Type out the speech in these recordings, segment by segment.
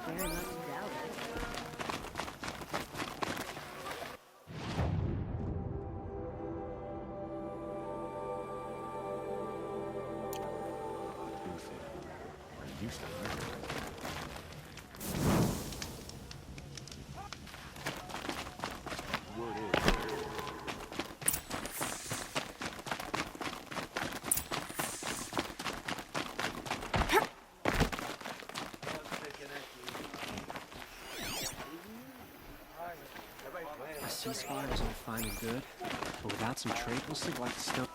Dare not to doubt it. A ceasefire is all fine and good, but without some trade, we'll sink like a stone.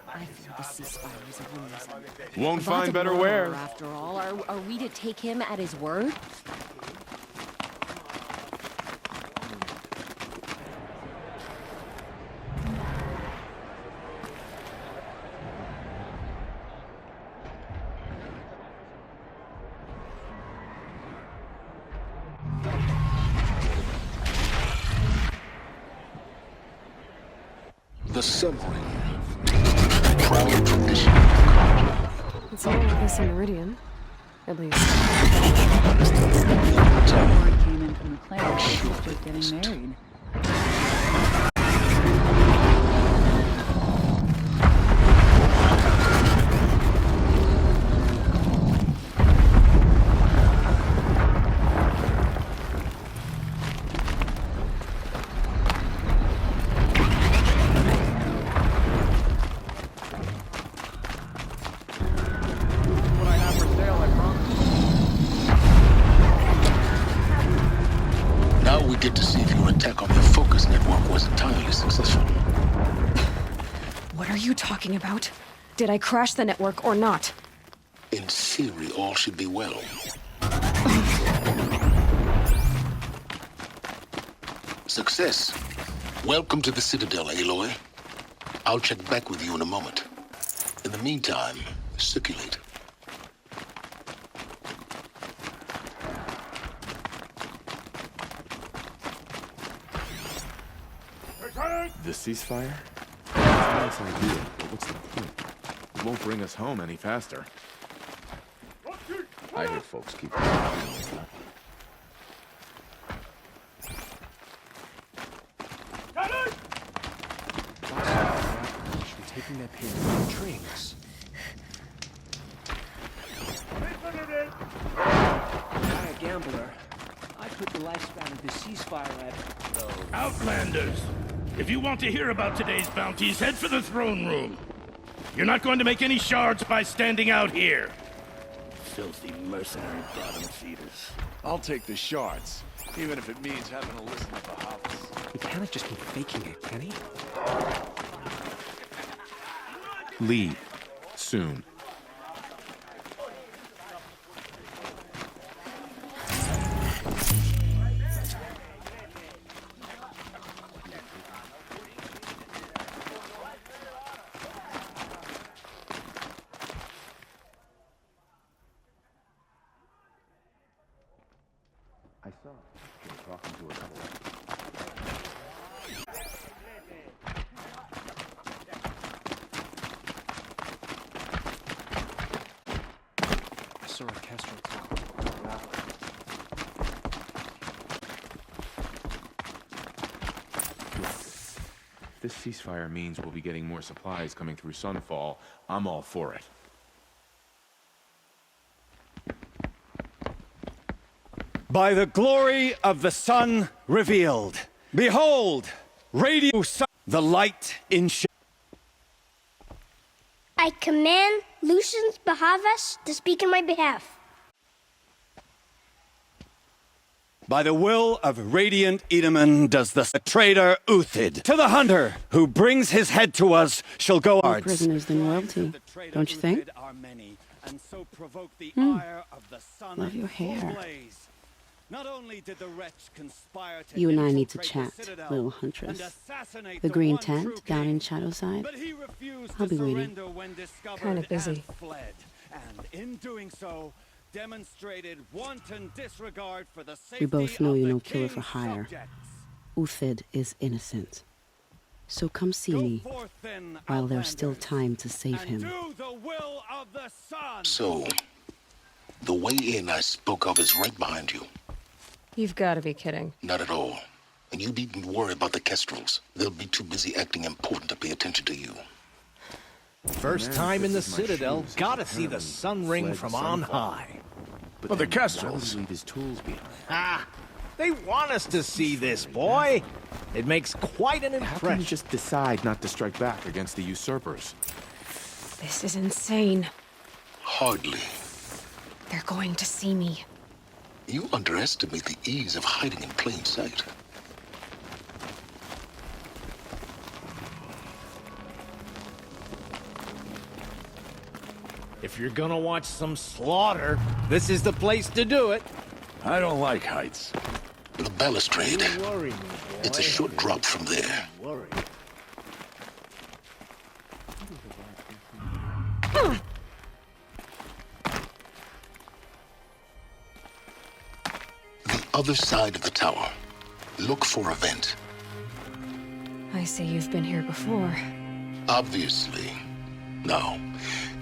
I think the ceasefire is a win. Won't find better wear. After all, are we to take him at his word? The submarine. Proud tradition. It's all like this on Meridian. At least. Word came in from the clan. Sister's getting married. Now we get to see if your attack on the focus network was entirely successful. What are you talking about? Did I crash the network or not? In theory, all should be well. Success. Welcome to the Citadel, Aloy. I'll check back with you in a moment. In the meantime, circulate. The ceasefire? It's a nice idea, but what's the point? It won't bring us home any faster. I hear folks keep Taking that pin from the trains. I'm a gambler. I put the lifespan of the ceasefire at... Outlanders! If you want to hear about today's bounties, head for the throne room. You're not going to make any shards by standing out here. Filthy mercenary bottom feeders. I'll take the shards, even if it means having to listen to the hobbits. He can't have just been faking it, can he? leave soon. I saw you were talking to a couple. I saw a Castro talk. If this ceasefire means we'll be getting more supplies coming through Sunfall, I'm all for it. By the glory of the sun revealed, behold, radio sun, the light in I command Lucius Bahavas to speak in my behalf. By the will of Radiant Edaman does the traitor Uthid. To the hunter who brings his head to us shall go More prisoners than royalty, don't you think? Love your hair. Not only did the wretch conspire to You and I need to infiltrate the chat, Citadel little and huntress. assassinate The the green one tent true down king, in Shadowside. but he refused I'll to be waiting. surrender when discovered Kinda busy. and fled. And in doing so, demonstrated wanton disregard for the safety We both know of you're the no killer for king's hire. subjects. Uthid is innocent. So come see Go me forth then, while there's still outlanders, time to save and him. do the will of the sun. So, the way in I spoke of is right behind you. You've got to be kidding. Not at all. And you needn't worry about the Kestrels. They'll be too busy acting important to pay attention to you. First time in the Citadel, gotta see the sun ring from on high. But the Kestrels. Leave his tools behind. Ah, they want us to see this, boy. It makes quite an How can you impression. just decide not to strike back against the usurpers? This is insane. Hardly. They're going to see me. You underestimate the ease of hiding in plain sight. If you're gonna watch some slaughter, this is the place to do it. I don't like heights. The balustrade. Don't worry, me boy. It's a short drop from there. Don't worry. The other side of the tower. Look for a vent. I see you've been here before. Obviously. Now,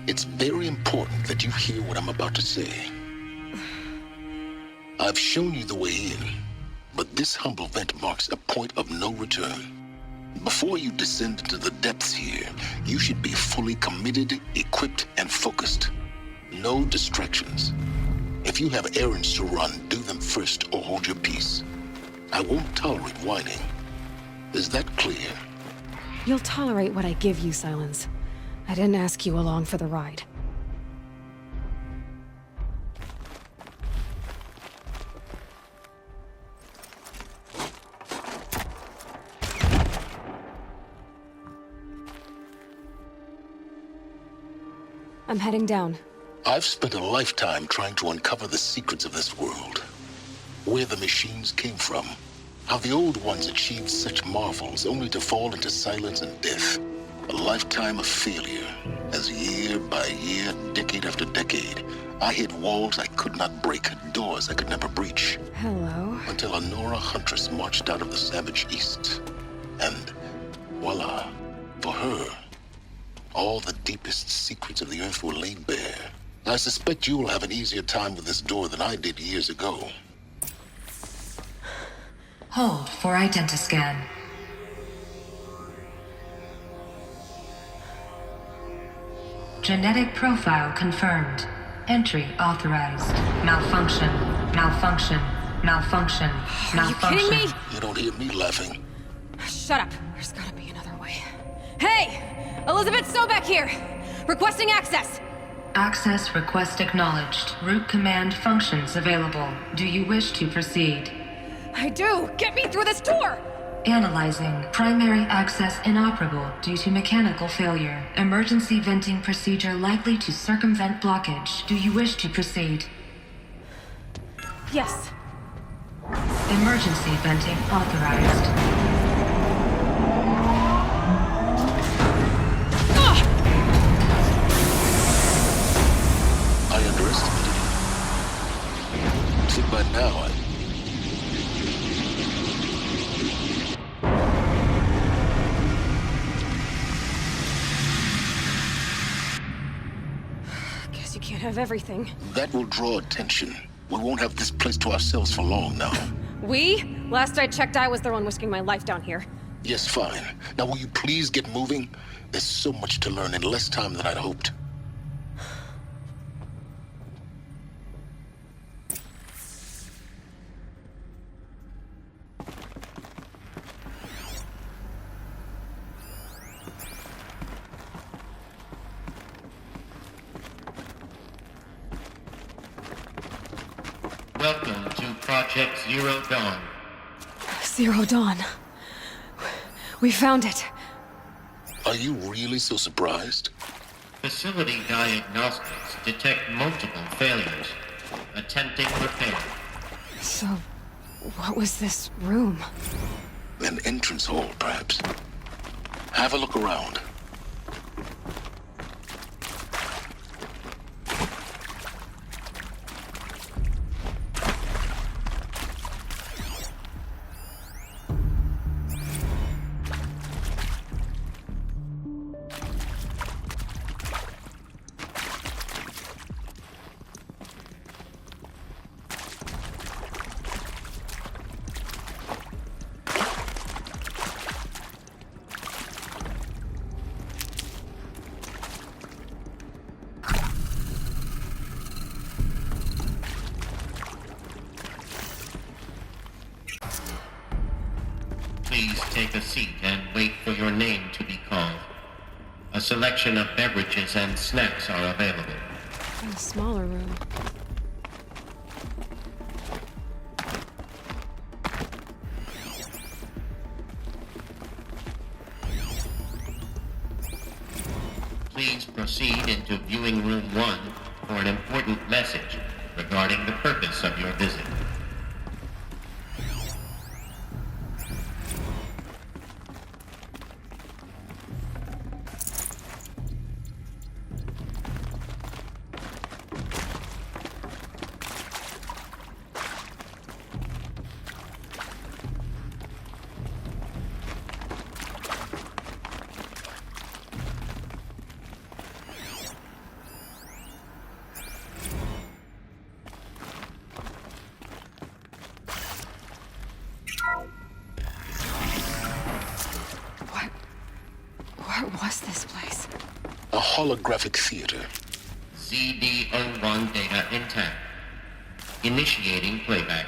it's very important that you hear what I'm about to say. I've shown you the way in, but this humble vent marks a point of no return. Before you descend into the depths here, you should be fully committed, equipped, and focused. No distractions. If you have errands to run, do them first or hold your peace. I won't tolerate whining. Is that clear? You'll tolerate what I give you, Silence. I didn't ask you along for the ride. I'm heading down. I've spent a lifetime trying to uncover the secrets of this world. Where the machines came from. How the old ones achieved such marvels only to fall into silence and death. A lifetime of failure, as year by year, decade after decade, I hit walls I could not break, doors I could never breach. Hello. Until a Nora huntress marched out of the savage east. And voila, for her, all the deepest secrets of the earth were laid bare. I suspect you will have an easier time with this door than I did years ago. Hold for identiscan. Genetic profile confirmed. Entry authorized. Malfunction. Malfunction. Malfunction. Are you kidding me? You don't hear me laughing. Shut up. There's gotta be another way. Hey! Elizabeth Sobek here! Requesting access! Access request acknowledged. Root command functions available. Do you wish to proceed? I do! Get me through this door! Analyzing. Primary access inoperable due to mechanical failure. Emergency venting procedure likely to circumvent blockage. Do you wish to proceed? Yes. Emergency venting authorized. I underestimated you. See, by now, Guess you can't have everything. that will draw attention. We won't have this place to ourselves for long now. We? Last I checked, I was the one risking my life down here. Yes, fine. Now will you please get moving? There's so much to learn in less time than I'd hoped. Welcome to Project Zero Dawn. Zero Dawn. We found it. Are you really so surprised? Facility diagnostics detect multiple failures. Attempting repair. So, what was this room? An entrance hall, perhaps. Have a look around. Please take a seat and wait for your name to be called. A selection of beverages and snacks are available. In a smaller room. Please proceed into viewing room 1 for an important message regarding the purpose of your visit. What was this place? A holographic theater. CD01 data intact. Initiating playback.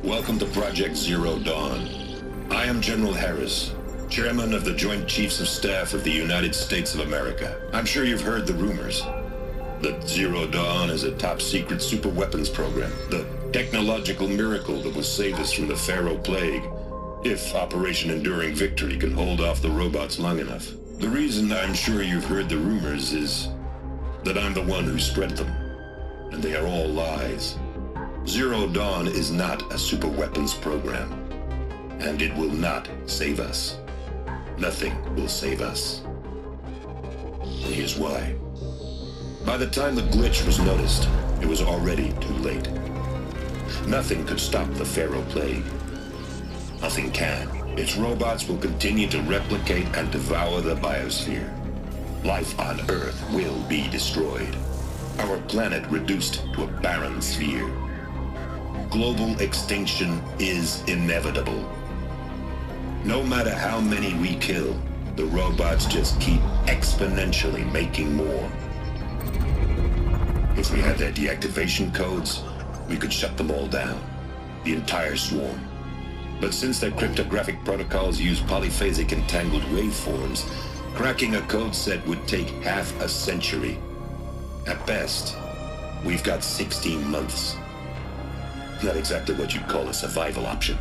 Welcome to Project Zero Dawn. I am General Harris, Chairman of the Joint Chiefs of Staff of the United States of America. I'm sure you've heard the rumors that Zero Dawn is a top-secret superweapons program, the technological miracle that will save us from the Pharaoh Plague, if Operation Enduring Victory can hold off the robots long enough. The reason I'm sure you've heard the rumors is that I'm the one who spread them, and they are all lies. Zero Dawn is not a superweapons program, and it will not save us. Nothing will save us. And here's why. By the time the glitch was noticed, it was already too late. Nothing could stop the Pharaoh Plague. Nothing can. Its robots will continue to replicate and devour the biosphere. Life on Earth will be destroyed. Our planet reduced to a barren sphere. Global extinction is inevitable. No matter how many we kill, the robots just keep exponentially making more. If we had their deactivation codes, we could shut them all down, the entire swarm. But since their cryptographic protocols use polyphasic entangled waveforms, cracking a code set would take half a century. At best, we've got 16 months. Not exactly what you'd call a survival option.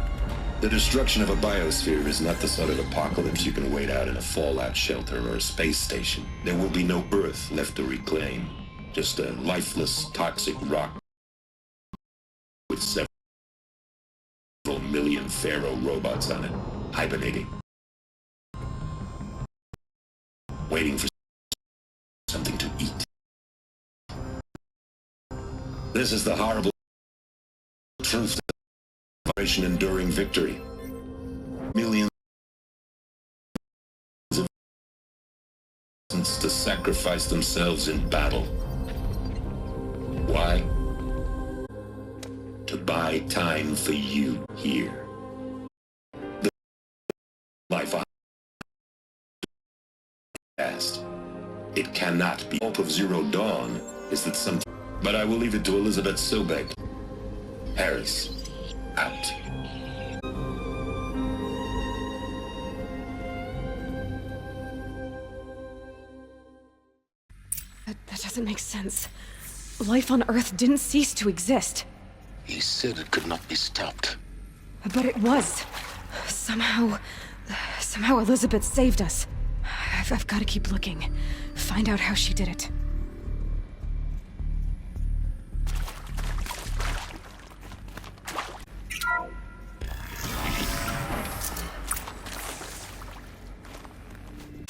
The destruction of a biosphere is not the sort of apocalypse you can wait out in a fallout shelter or a space station. There will be no Earth left to reclaim. Just a lifeless, toxic rock with several million Pharaoh robots on it, hibernating. Waiting for something to eat. This is the horrible truth of Operation Enduring Victory. Millions of to sacrifice themselves in battle. Why? To buy time for you here. The life on past. It cannot be. Hope of Zero Dawn is that some. But I will leave it to Elizabeth Sobek. Harris, out. doesn't make sense. Life on Earth didn't cease to exist. He said it could not be stopped. But it was. Somehow Elizabeth saved us. I've got to keep looking. Find out how she did it.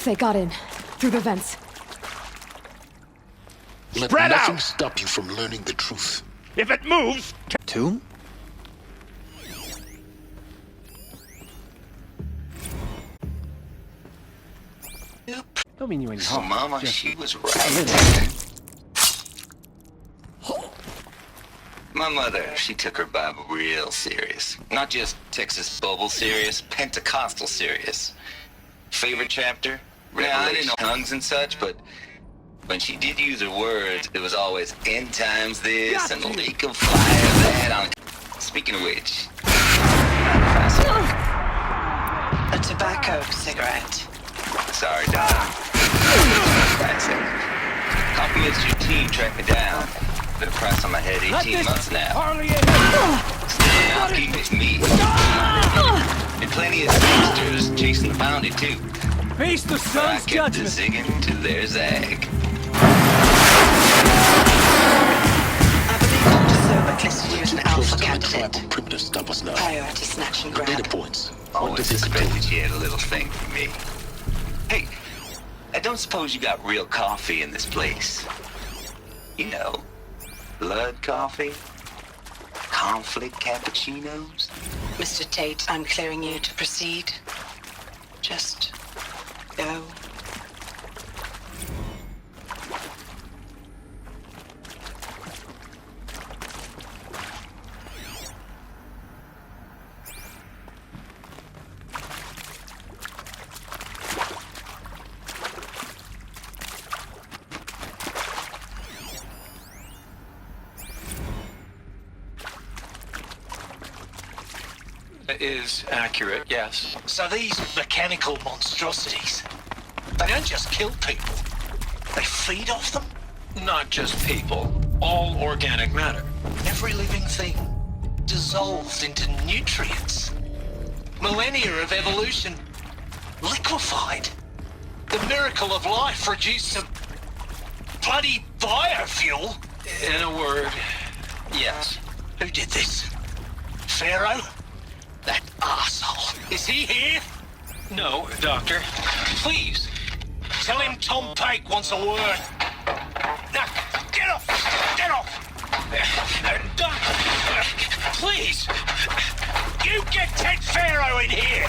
They got in. Through the vents. Let Spread nothing out! stop you from learning the truth. If it moves... Tomb? Don't mean you any So harm. Mama, Just she was a right. little. My mother, she took her Bible real serious. Not just Texas Bubble serious, Pentecostal serious. Favorite chapter? Yeah, I didn't know tongues and such, but when she did use her words, it was always end times this and the lake of fire that. Speaking of which, a tobacco cigarette. Sorry, Don. Compliments your team tracked me down. Been a price on my head 18 months now. Still not keep with me. And plenty of singsters chasing the bounty too. Face the sun's judgment. I kept zigging to their zag. I believe Dr. Silbert listed you as an alpha candidate. Perimeter, stop us now. Priority snatch and grab. Data points. Always suspected she had a little thing for me. Hey, I don't suppose you got real coffee in this place. You know, blood coffee? Conflict cappuccinos? Mr. Tate, I'm clearing you to proceed. Just go. Is accurate, yes. So these mechanical monstrosities, they don't just kill people, they feed off them? Not just people, all organic matter. Every living thing, dissolved into nutrients. Millennia of evolution, liquefied. The miracle of life reduced to bloody biofuel. In a word, yes. Who did this? Pharaoh? That arsehole. Is he here? No, Doctor. Please, tell him Tom Pike wants a word. Now, get off! Get off! Doctor, please! You get Ted Pharaoh in here!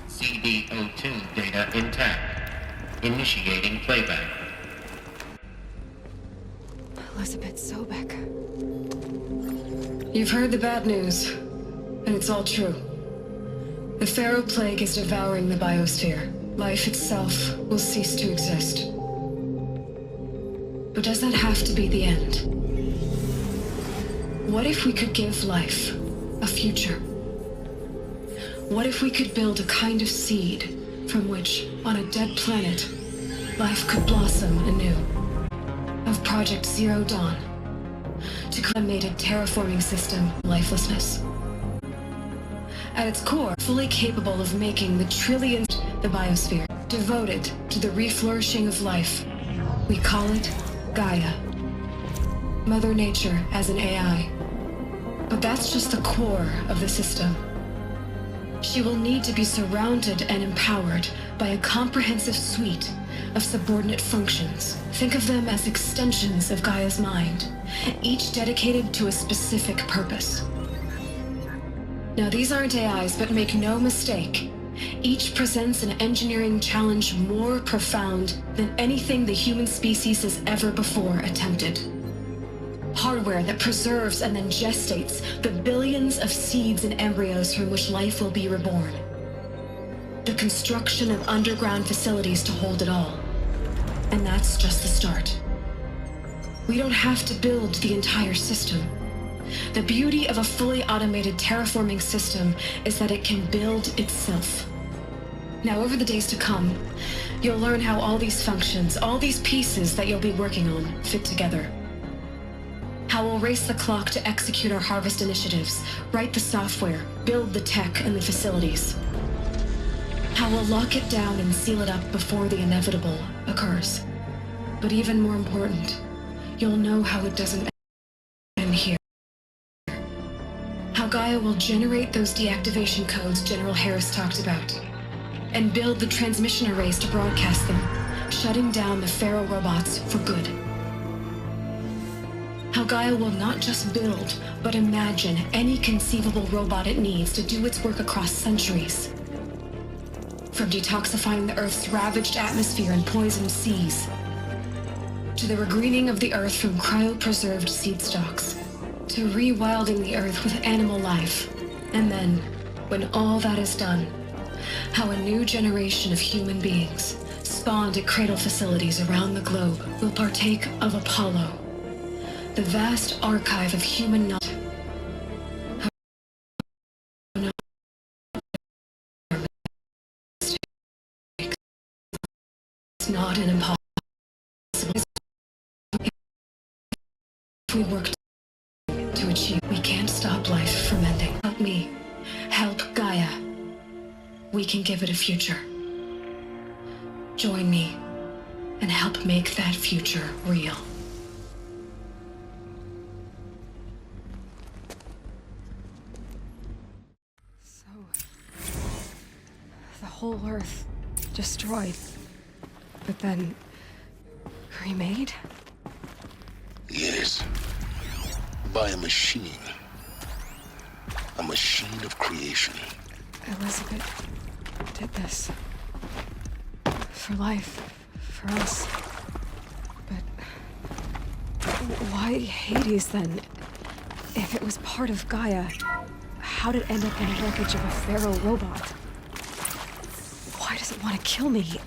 CD02 data intact. Initiating playback. Elizabeth Sobek. You've heard the bad news, and it's all true. The Pharaoh Plague is devouring the biosphere. Life itself will cease to exist. But does that have to be the end? What if we could give life a future? What if we could build a kind of seed from which, on a dead planet, life could blossom anew? Of Project Zero Dawn, to create a terraforming system of lifelessness. At its core, fully capable of making the trillions the biosphere, devoted to the reflourishing of life. We call it Gaia. Mother Nature as an AI. But that's just the core of the system. She will need to be surrounded and empowered by a comprehensive suite of subordinate functions. Think of them as extensions of Gaia's mind, each dedicated to a specific purpose. Now, these aren't AIs, but make no mistake, each presents an engineering challenge more profound than anything the human species has ever before attempted. Hardware that preserves and then gestates the billions of seeds and embryos from which life will be reborn. The construction of underground facilities to hold it all. And that's just the start. We don't have to build the entire system. The beauty of a fully automated terraforming system is that it can build itself. Now, over the days to come, you'll learn how all these functions, all these pieces that you'll be working on, fit together. How we'll race the clock to execute our harvest initiatives, write the software, build the tech and the facilities. How we'll lock it down and seal it up before the inevitable occurs. But even more important, you'll know how it doesn't end here. How Gaia will generate those deactivation codes General Harris talked about, and build the transmission arrays to broadcast them, shutting down the Pharaoh robots for good. How Gaia will not just build, but imagine any conceivable robot it needs to do its work across centuries. From detoxifying the Earth's ravaged atmosphere and poisoned seas, to the regreening of the Earth from cryopreserved seed stalks, to rewilding the Earth with animal life. And then, when all that is done, how a new generation of human beings, spawned at cradle facilities around the globe, will partake of Apollo, the vast archive of human knowledge. It's not an impossible. If we work to achieve, we can't stop life from ending. Help me. Help Gaia. We can give it a future. Join me and help make that future real. So, the whole Earth destroyed, but then remade? Yes. By a machine. A machine of creation. Elizabeth did this. For life. For us. But why Hades then? If it was part of Gaia, how did it end up in the wreckage of a Pharaoh robot? Why does it want to kill me?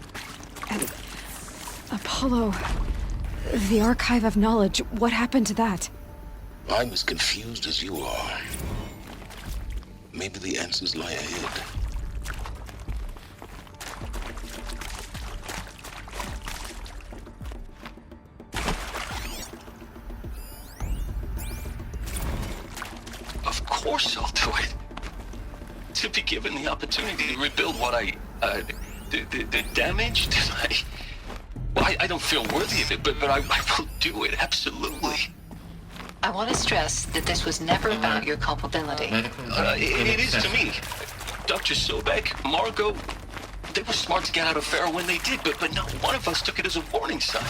And Apollo, the archive of knowledge, what happened to that? I'm as confused as you are. Maybe the answers lie ahead. Of course I'll do it. To be given the opportunity to rebuild what the damage that I don't feel worthy of it, but I will do it, absolutely. I want to stress that this was never about your culpability. It is to me. Dr. Sobek, Margot, they were smart to get out of Pharaoh when they did, but not one of us took it as a warning sign.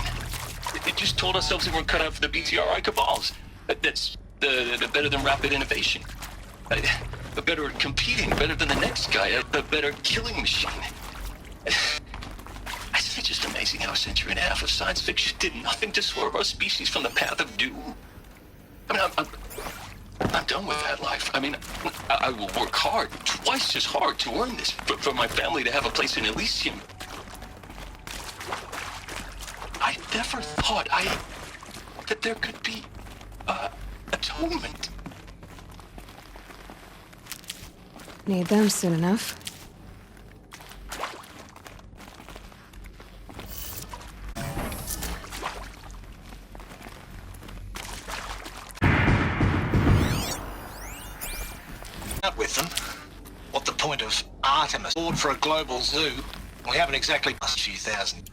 It just told ourselves we weren't cut out for the BTRI cabals. That's the better than rapid innovation. Better at competing, better than the next guy, a better killing machine. It's just amazing how a century and a half of science fiction did nothing to swerve our species from the path of doom. I mean, I'm done with that life. I mean, I will work hard, twice as hard to earn this, for my family to have a place in Elysium. I never thought that there could be, atonement. Need them soon enough. With them. What the point of Artemis? Board for a global zoo. We haven't exactly a few thousand.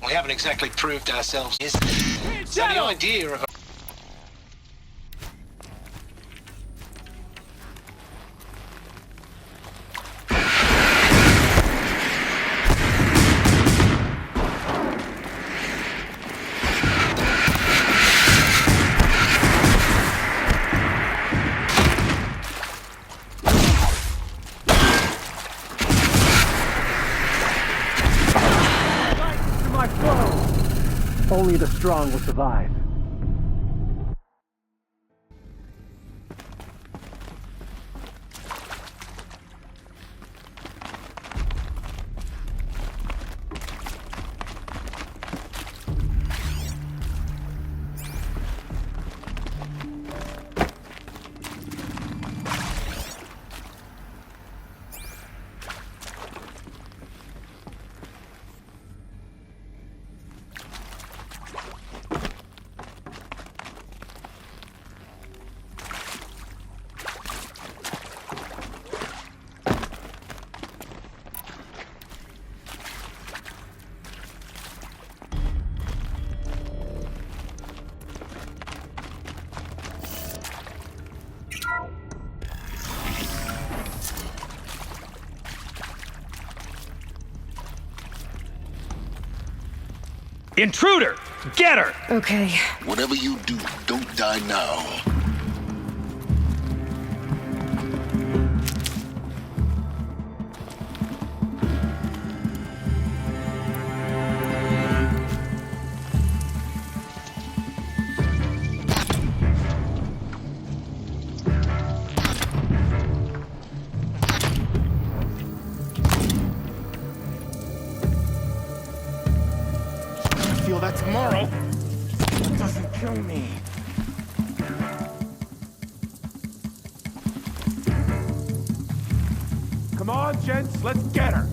We haven't exactly proved ourselves. So the idea of only the strong will survive. Intruder! Get her! Okay. Whatever you do, don't die now. Feel that tomorrow. It doesn't kill me. Come on, gents, let's get her.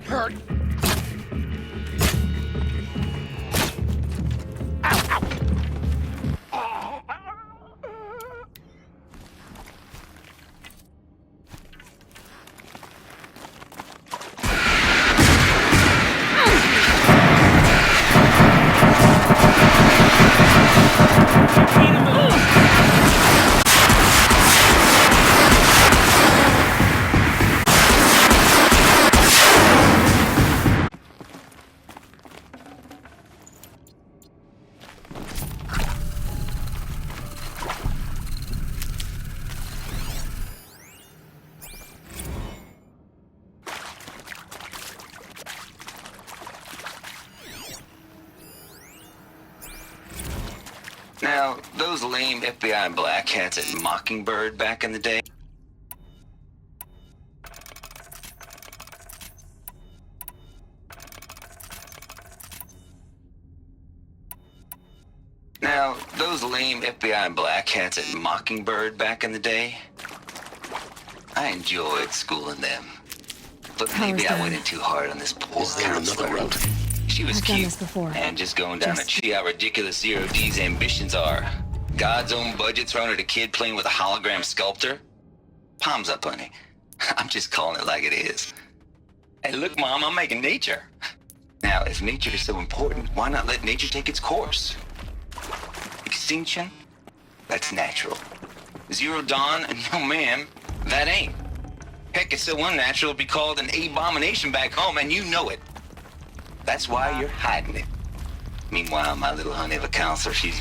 Hurt. Now, those lame FBI black hats at Mockingbird back in the day. Now, those lame FBI black hats at Mockingbird back in the day. I enjoyed schooling them. But maybe I went in too hard on this poor counselor. She was cute, and just going down to see how ridiculous Zero D's ambitions are. God's own budget thrown at a kid playing with a hologram sculptor? Palms up, honey. I'm just calling it like it is. Hey, look, Mom, I'm making nature. Now, if nature is so important, why not let nature take its course? Extinction? That's natural. Zero Dawn? No, ma'am, that ain't. Heck, it's so unnatural it'd be called an abomination back home, and you know it. That's why you're hiding it. Meanwhile, my little honey of a counselor, she's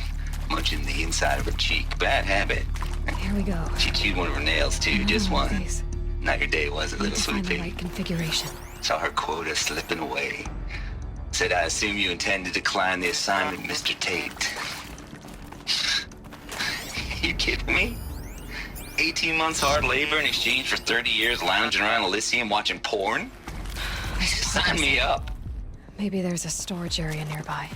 munching the inside of her cheek. Bad habit. Here we go. She chewed one of her nails, too. Just one. Not your day, was it, little sweet pea? Right configuration. Saw her quota slipping away. Said, I assume you intend to decline the assignment, Mr. Tate. You kidding me? 18 months hard labor in exchange for 30 years lounging around Elysium watching porn? Sign me up. Maybe there's a storage area nearby.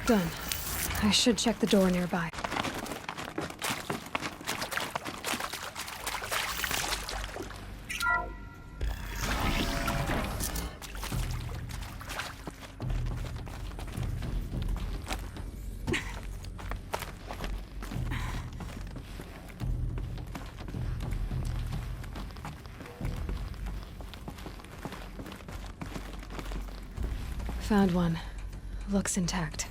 Done. I should check the door nearby. Found one. Looks intact.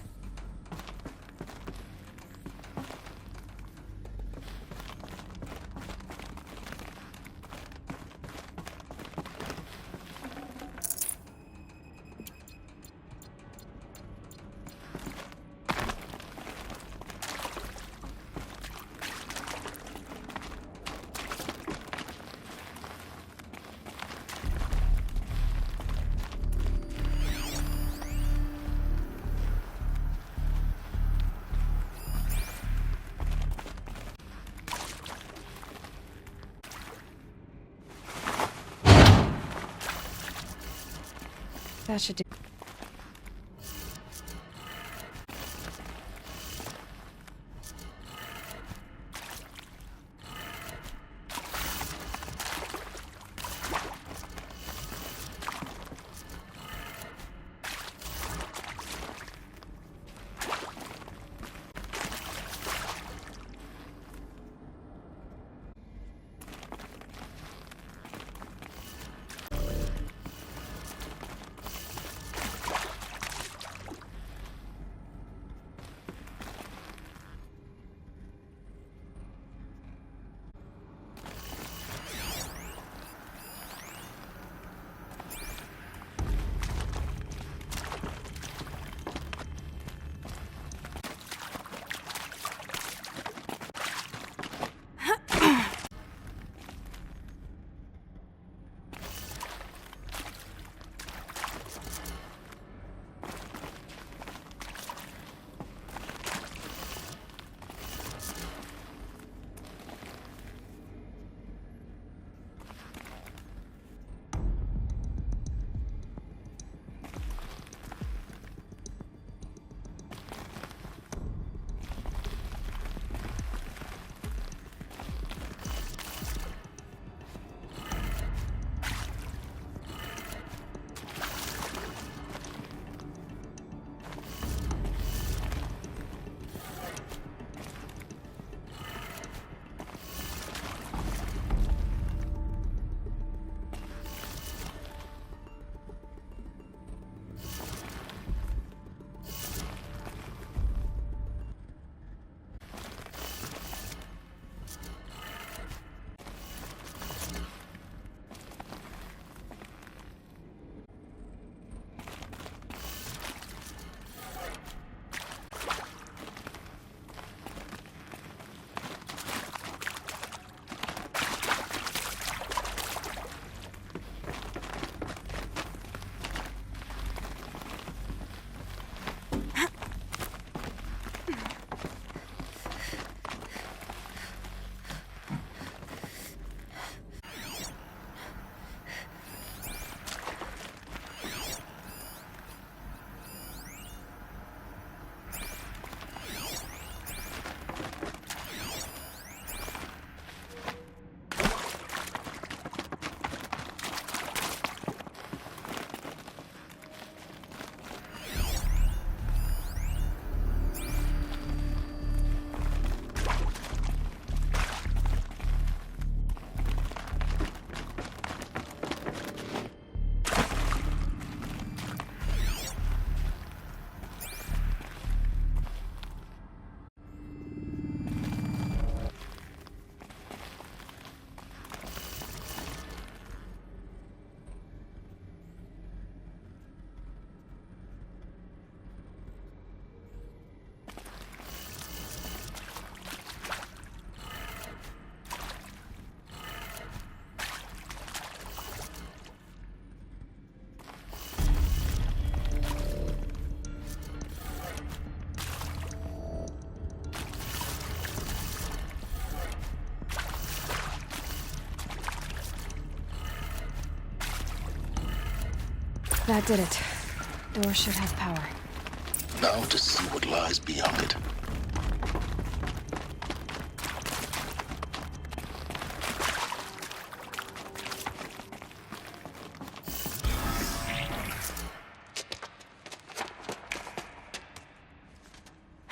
That should do. That did it. Door should have power. Now to see what lies beyond it.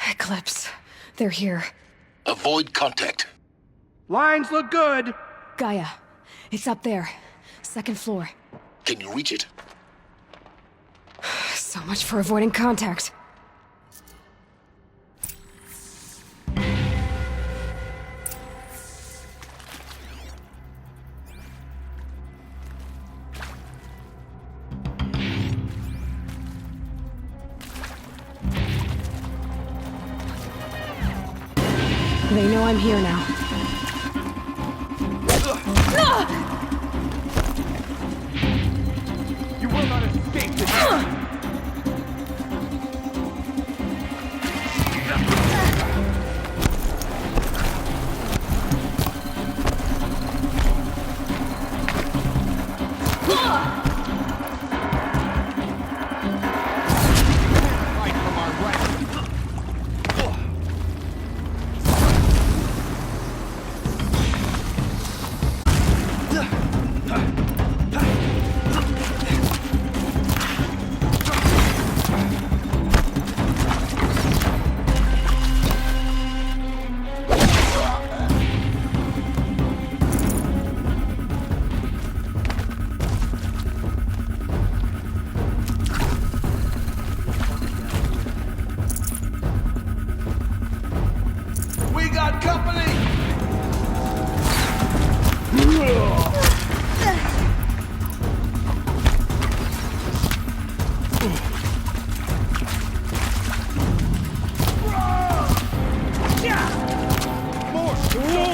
Eclipse. They're here. Avoid contact. Lines look good. Gaia. It's up there. Second floor. Can you reach it? So much for avoiding contact. They know I'm here now. You will not escape this.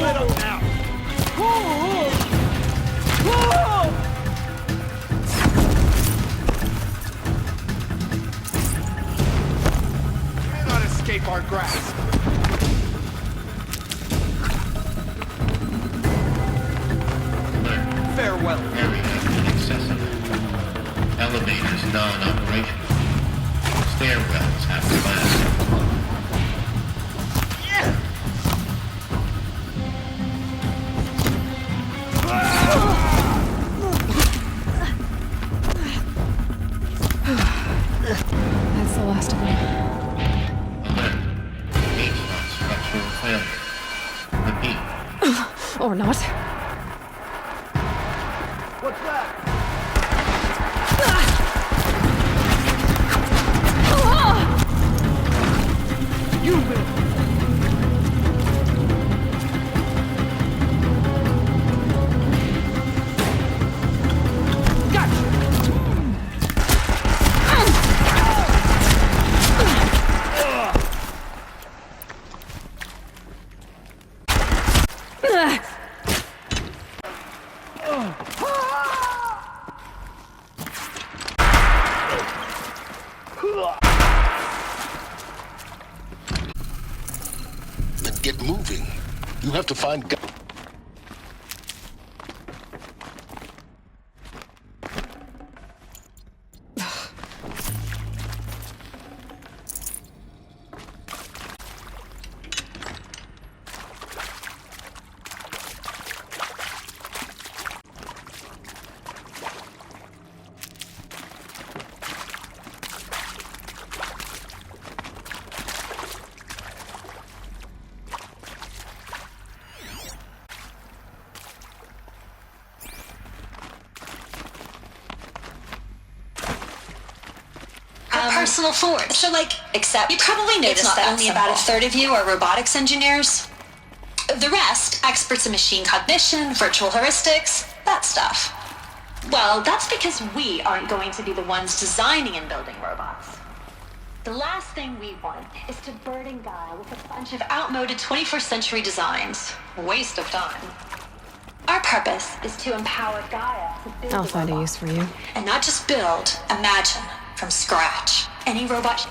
let up now! Cannot escape our grasp. Farewell. Area inaccessible. Elevators non-operational. Stairwells have collapsed. That's the last of them. Alert. H-Box structural failure. Repeat. Or not. What's that? You will. Then get moving. You have to find... Personal forge. So, except you probably noticed that only about a third of you are robotics engineers. The rest, experts in machine cognition, virtual heuristics, that stuff. Well, that's because we aren't going to be the ones designing and building robots. The last thing we want is to burden Gaia with a bunch of outmoded 21st century designs. Waste of time. Our purpose is to empower Gaia to build I'll find a use for you. and not just build, imagine, from scratch. Any robot...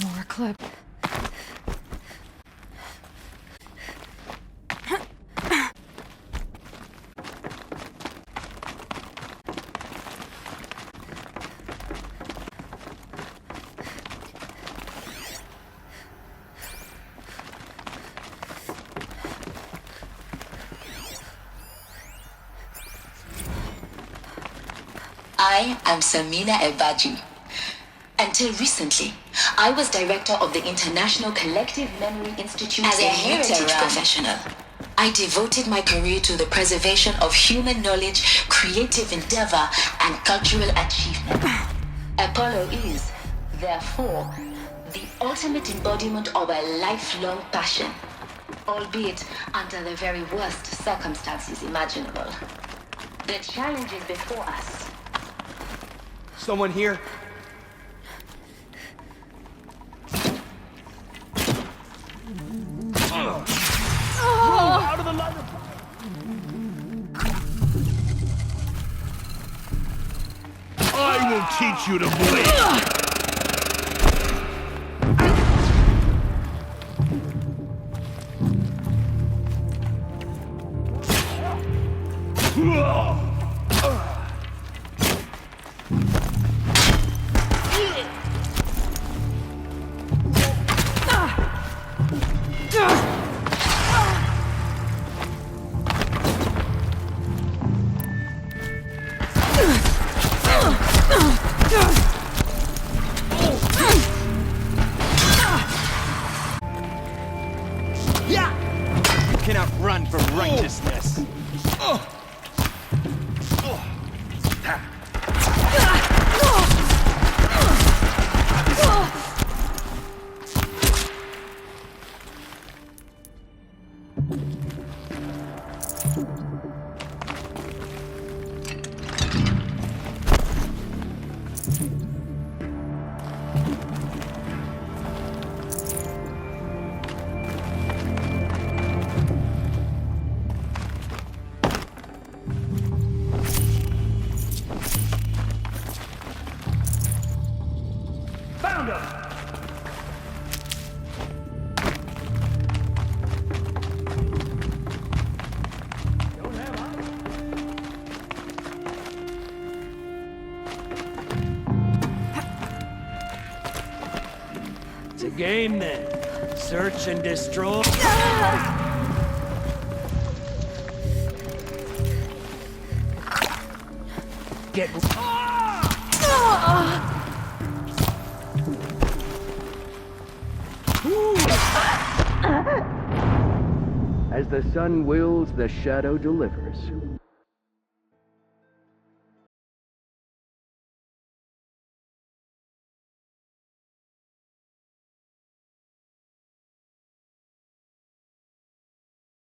More clip. I am Samina Ebaji. Until recently, I was director of the International Collective Memory Institute as a heritage professional. I devoted my career to the preservation of human knowledge, creative endeavor, and cultural achievement. Apollo is, therefore, the ultimate embodiment of a lifelong passion, albeit under the very worst circumstances imaginable. The challenge is before us. Someone here? Out of the line of fire! I will teach you to bleed! Found him! It's a game then. Search and destroy. Get. As the sun wills, the shadow delivers.